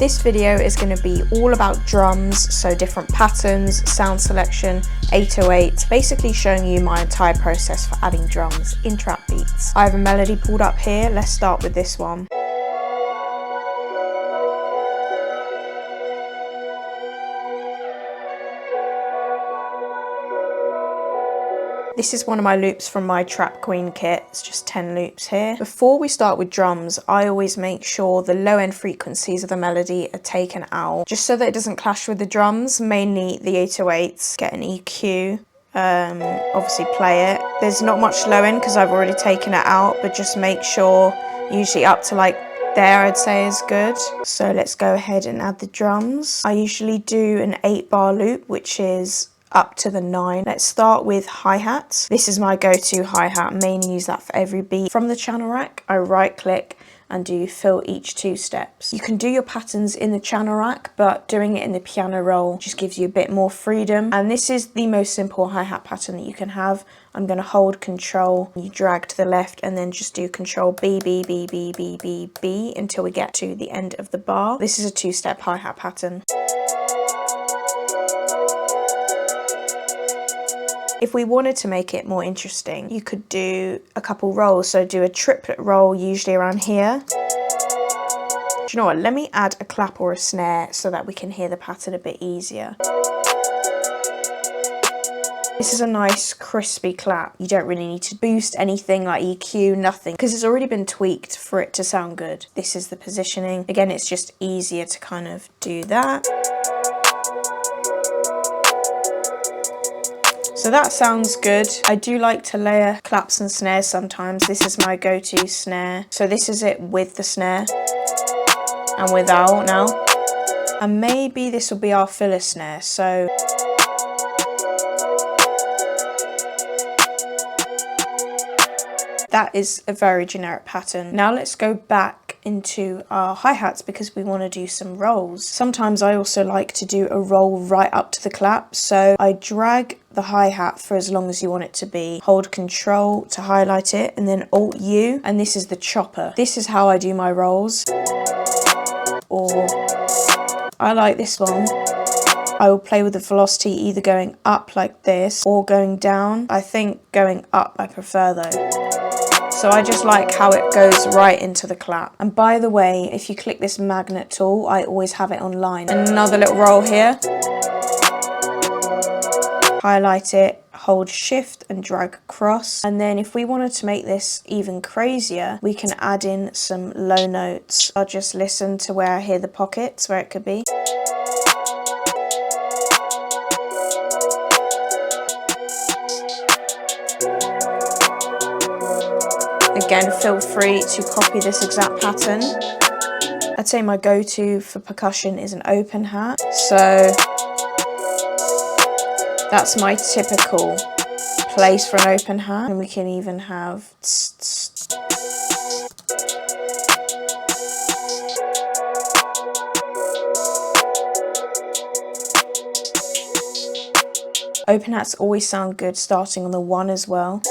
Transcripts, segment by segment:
This video is going to be all about drums, so different patterns, sound selection, 808s, basically showing you my entire process for adding drums in trap beats. I have a melody pulled up here, let's start with this one. This is one of my loops from my Trap Queen kit, it's just 10 loops here. Before we start with drums, I always make sure the low end frequencies of the melody are taken out, just so that it doesn't clash with the drums, mainly the 808s. Get an EQ, obviously play it. There's not much low end because I've already taken it out, but just make sure, usually up to like there I'd say is good. So let's go ahead and add the drums. I usually do an 8-bar loop, which is up to the 9. Let's start with hi-hats. This is my go-to hi-hat, mainly use that for every beat. From the channel rack, I right click and do fill each 2 steps. You can do your patterns in the channel rack, but doing it in the piano roll just gives you a bit more freedom. And this is the most simple hi-hat pattern that you can have. I'm going to hold control, you drag to the left and then just do control B, B, B, B, B, B, B until we get to the end of the bar. This is a 2-step hi-hat pattern. If we wanted to make it more interesting, you could do a couple rolls. So do a triplet roll, usually around here. Do you know what? Let me add a clap or a snare so that we can hear the pattern a bit easier. This is a nice crispy clap. You don't really need to boost anything like EQ, nothing, because it's already been tweaked for it to sound good. This is the positioning. Again, it's just easier to kind of do that. So that sounds good. I do like to layer claps and snares sometimes. This is my go-to snare. So this is it with the snare and without now. And maybe this will be our filler snare. So that is a very generic pattern. Now let's go back into our hi-hats because we want to do some rolls. Sometimes I also like to do a roll right up to the clap. So I drag the hi-hat for as long as you want it to be. Hold control to highlight it and then Alt U, and this is the chopper. This is how I do my rolls. Or I like this one. I will play with the velocity either going up like this or going down. I think going up I prefer though. So I just like how it goes right into the clap. And by the way, if you click this magnet tool, I always have it online. Another little roll here. Highlight it, hold shift and drag across. And then if we wanted to make this even crazier, we can add in some low notes. I'll just listen to where I hear the pockets, where it could be. Again, feel free to copy this exact pattern. I'd say my go-to for percussion is an open hat. So that's my typical place for an open hat. And we can even have open hats always sound good starting on the 1 as well.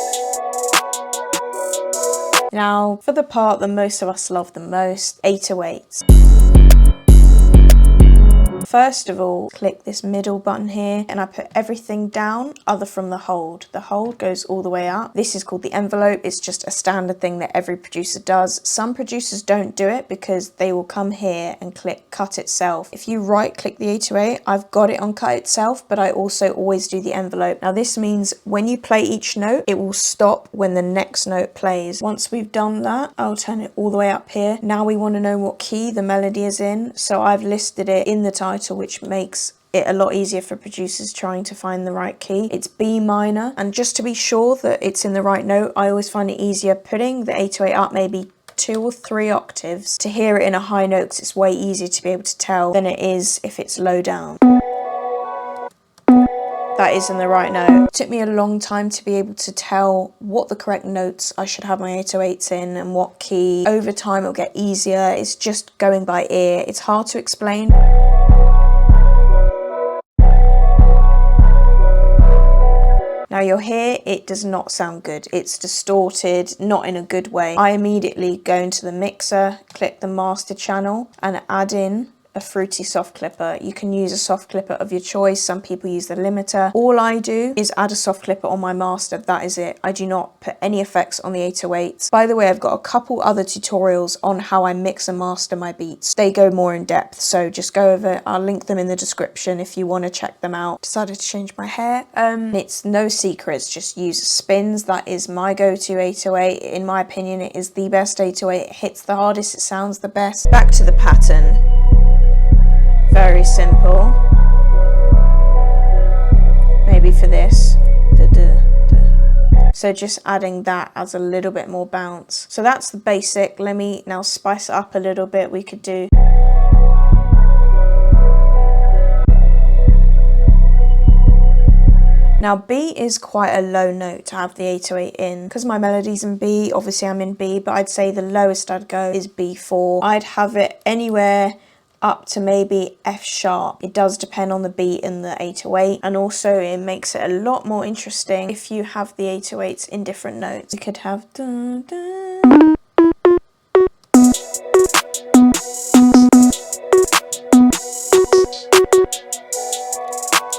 Now, for the part that most of us love the most, 808s. First of all, click this middle button here and I put everything down other from the hold. The hold goes all the way up. This is called the envelope. It's just a standard thing that every producer does. Some producers don't do it because they will come here and click cut itself. If you right click the 808, I've got it on cut itself, but I also always do the envelope. Now this means when you play each note, it will stop when the next note plays. Once we've done that, I'll turn it all the way up here. Now we want to know what key the melody is in. So I've listed it in the title, which makes it a lot easier for producers trying to find the right key. It's B minor, and just to be sure that it's in the right note, I always find it easier putting the 808 up maybe 2 or 3 octaves to hear it in a high note, because it's way easier to be able to tell than it is if it's low down. That is in the right note. It took me a long time to be able to tell what the correct notes I should have my 808s in and what key. Over time it'll get easier. It's just going by ear. It's hard to explain. Now you'll hear it does not sound good. It's distorted, not in a good way. I immediately go into the mixer, click the master channel and add in a fruity soft clipper. You can use a soft clipper of your choice. Some people use the limiter. All I do is add a soft clipper on my master. That is it. I do not put any effects on the 808s. By the way, I've got a couple other tutorials on how I mix and master my beats. They go more in depth, so just go over. I'll link them in the description if you want to check them out. Decided to change my hair. It's no secrets, just use spins. That is my go-to 808. In my opinion, it is the best 808. It hits the hardest, it sounds the best. Back to the pattern. Very simple. Maybe for this. So just adding that adds a little bit more bounce. So that's the basic. Let me now spice it up a little bit. We could do... Now B is quite a low note to have the 808 in. Because my melody's in B, obviously I'm in B, but I'd say the lowest I'd go is B4. I'd have it anywhere up to maybe F sharp. It does depend on the beat in the 808, and also it makes it a lot more interesting if you have the 808s in different notes. You could have dun, dun.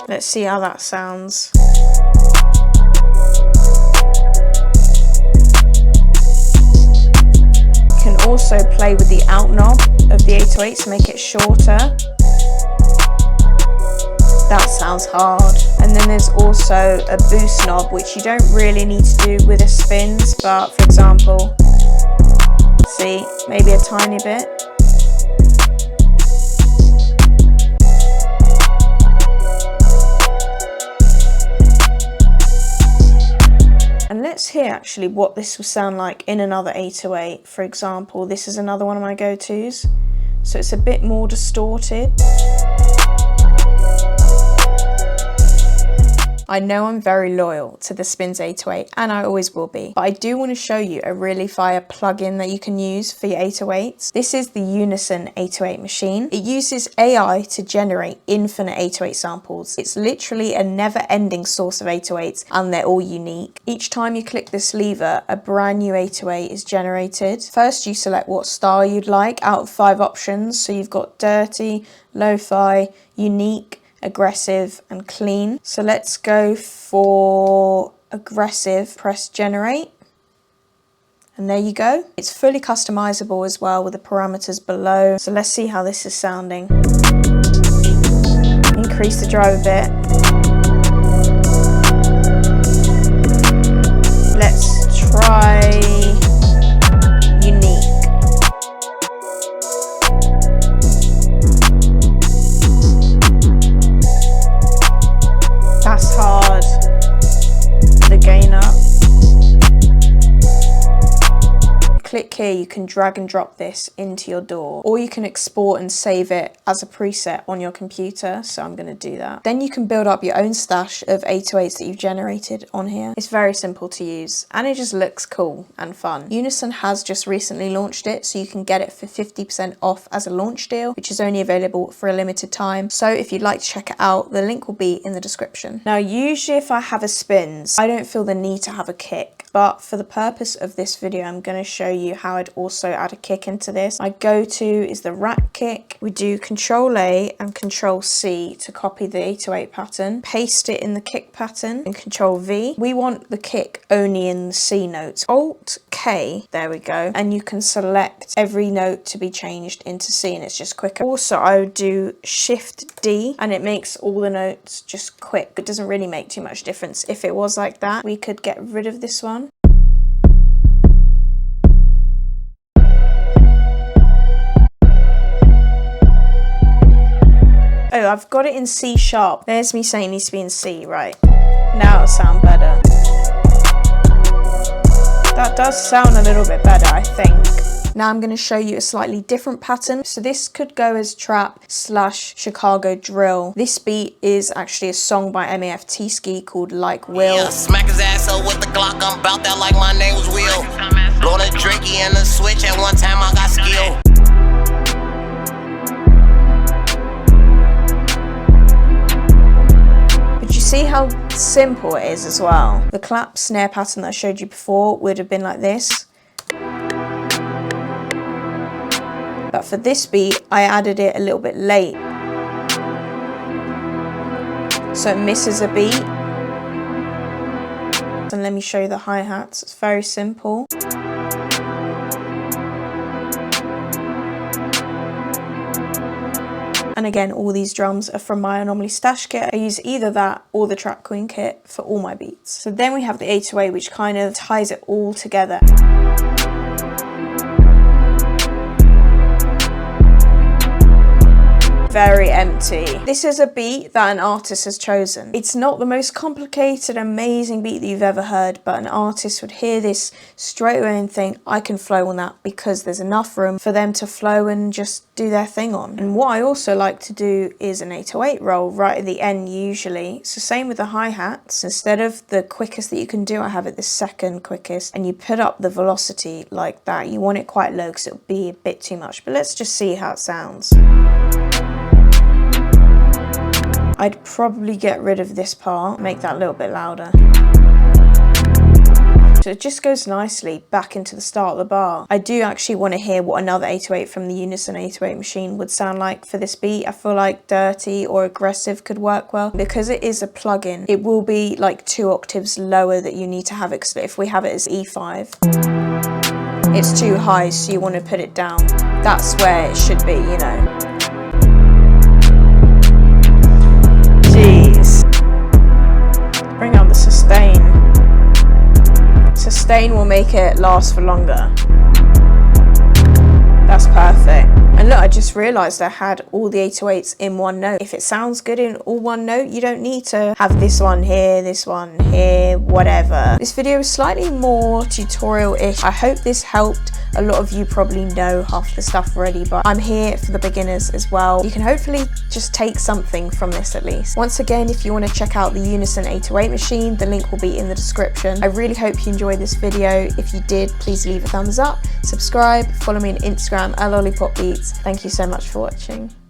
Let's see how that sounds. You can also play with the out knob of the 808 to make it shorter. That sounds hard. And then there's also a boost knob, which you don't really need to do with the spins, but for example, see, maybe a tiny bit. And let's hear actually what this will sound like in another 808. For example, this is another one of my go-tos. So it's a bit more distorted. I know I'm very loyal to the Spins 808, and I always will be, but I do want to show you a really fire plugin that you can use for your 808s. This is the Unison 808 machine. It uses AI to generate infinite 808 samples. It's literally a never-ending source of 808s, and they're all unique. Each time you click this lever, a brand new 808 is generated. First, you select what style you'd like out of 5 options. So you've got dirty, lo-fi, unique, aggressive and clean. So let's go for aggressive, press generate, and there you go. It's fully customizable as well with the parameters below. So let's see how this is sounding. Increase the drive a bit. Let's try unique. That's hard. The gain up. Click here, you can drag and drop this into your DAW, or you can export and save it as a preset on your computer, so I'm going to do that. Then you can build up your own stash of 808s that you've generated on here. It's very simple to use, and it just looks cool and fun. Unison has just recently launched it, so you can get it for 50% off as a launch deal, which is only available for a limited time. So if you'd like to check it out, the link will be in the description. Now, usually if I have a spins, I don't feel the need to have a kick, but for the purpose of this video, I'm going to show you how I'd also add a kick into this. My go-to is the rack kick. We do Control A and Control C to copy the 808 pattern, paste it in the kick pattern, and Control V. We want the kick only in the C notes. Alt K, there we go, and you can select every note to be changed into C, and it's just quicker. Also, I would do Shift D, and it makes all the notes just quick. It doesn't really make too much difference. If it was like that, we could get rid of this one. Oh, I've got it in C sharp. There's me saying it needs to be in C, right. Now it'll sound better. That does sound a little bit better, I think. Now I'm going to show you a slightly different pattern. So this could go as trap / Chicago drill. This beat is actually a song by MAF T-Ski called Like Will. Yeah, smack his ass up with the Glock, I'm about that like my name was Will. Blow the drinky and the switch, at one time I got skill. See how simple it is as well. The clap snare pattern that I showed you before would have been like this. But But for this beat, I added it a little bit late, so it misses a beat. And let me show you the hi-hats. It's very simple. And again, all these drums are from my Anomaly stash kit. I use either that or the Trap Queen kit for all my beats. So then we have the 808, which kind of ties it all together. Very empty. This is a beat that an artist has chosen. It's not the most complicated, amazing beat that you've ever heard, but an artist would hear this straight away and think, I can flow on that, because there's enough room for them to flow and just do their thing on. And what I also like to do is an 808 roll right at the end usually. So same with the hi-hats. Instead of the quickest that you can do, I have it the second quickest, and you put up the velocity like that. You want it quite low because it'll be a bit too much, but let's just see how it sounds. I'd probably get rid of this part, make that a little bit louder. So it just goes nicely back into the start of the bar. I do actually want to hear what another 808 from the Unison 808 machine would sound like for this beat. I feel like dirty or aggressive could work well. Because it is a plugin, it will be like 2 octaves lower that you need to have it, because if we have it as E5, it's too high, so you want to put it down. That's where it should be, you know. Bring out the sustain. Sustain will make it last for longer. That's perfect. And look, I just realised I had all the 808s in one note. If it sounds good in all one note, you don't need to have this one here, whatever. This video is slightly more tutorial-ish. I hope this helped. A lot of you probably know half the stuff already, but I'm here for the beginners as well. You can hopefully just take something from this at least. Once again, if you want to check out the Unison 808 machine, the link will be in the description. I really hope you enjoyed this video. If you did, please leave a thumbs up, subscribe, follow me on Instagram at Lollypopbeatz. Thank you so much for watching.